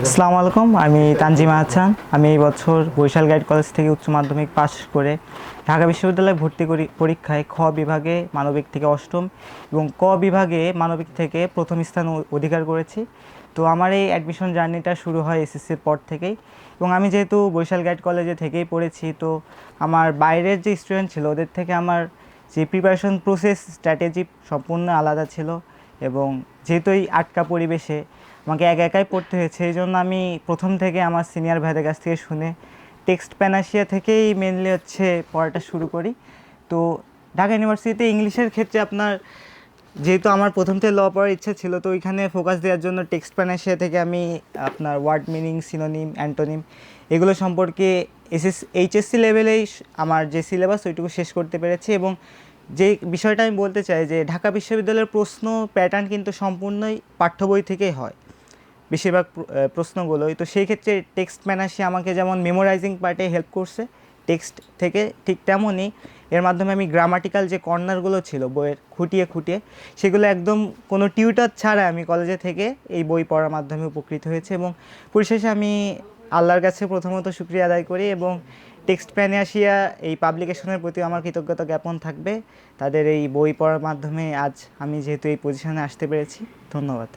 আসসালামু আলাইকুম, আমি তানজিমা আহসান। আমি এই বছর বরিশাল গাইড কলেজ থেকে উচ্চ মাধ্যমিক পাশ করে ঢাকা বিশ্ববিদ্যালয়ে ভর্তি করি। পরীক্ষায় খ বিভাগে মানবিক থেকে অষ্টম এবং ক বিভাগে মানবিক থেকে প্রথম স্থান অধিকার করেছি। তো আমার এই অ্যাডমিশন জার্নিটা শুরু হয় এসএসসির পর থেকেই, এবং আমি যেহেতু বরিশাল গাইড কলেজে থেকেই পড়েছি, তো আমার বাইরের যে স্টুডেন্ট ছিল ওদের থেকে আমার যে প্রিপারেশন প্রসেস স্ট্র্যাটেজি সম্পূর্ণ আলাদা ছিল। এবং যেহেতু এই আটকা পরিবেশে আমাকে একাই পড়তে হয়েছে, এই জন্য আমি প্রথম থেকে আমার সিনিয়র ভাইদের কাছ থেকে শুনে টেক্সট প্যানাসিয়া থেকেই মেনলি পড়াটা শুরু করি। তো ঢাকা ইউনিভার্সিটিতে ইংলিশের ক্ষেত্রে আপনার, যেহেতু আমার প্রথম থেকে ল পড়ার ইচ্ছা ছিল, তো ওইখানে ফোকাস দেওয়ার জন্য টেক্সট প্যানাসিয়া থেকে আমি আপনার ওয়ার্ড মিনিং, সিনোনিম, অ্যান্টোনিম এগুলো সম্পর্কে এইচএসসি লেভেলেই আমার যে সিলেবাস ওইটুকু শেষ করতে পেরেছি। এবং যে বিষয়টা আমি বলতে চাই যে ঢাকা বিশ্ববিদ্যালয়ের প্রশ্ন প্যাটার্ন কিন্তু সম্পূর্ণই পাঠ্য বই থেকেই হয় বেশিরভাগ প্রশ্নগুলোই। তো সেই ক্ষেত্রে টেক্সট ম্যানাসি আমাকে যেমন মেমোরাইজিং পার্টে হেল্প করছে টেক্সট থেকে, ঠিক তেমনই এর মাধ্যমে আমি গ্রামাটিক্যাল যে কর্নারগুলো ছিল বইয়ের খুঁটিয়ে খুঁটিয়ে সেগুলো একদম কোনো টিউটার ছাড়া আমি কলেজে থেকে এই বই পড়ার মাধ্যমে উপকৃত হয়েছে। এবং পরিশেষে আমি আল্লাহর কাছে প্রথমত শুকরিয়া আদায় করি, এবং টেক্সট প্যানাসিয়া এই পাবলিকেশনের প্রতি আমার কৃতজ্ঞতা জ্ঞাপন থাকবে। তাদের এই বই পড়ার মাধ্যমে আজ আমি যেহেতু এই পজিশনে আসতে পেরেছি। ধন্যবাদ।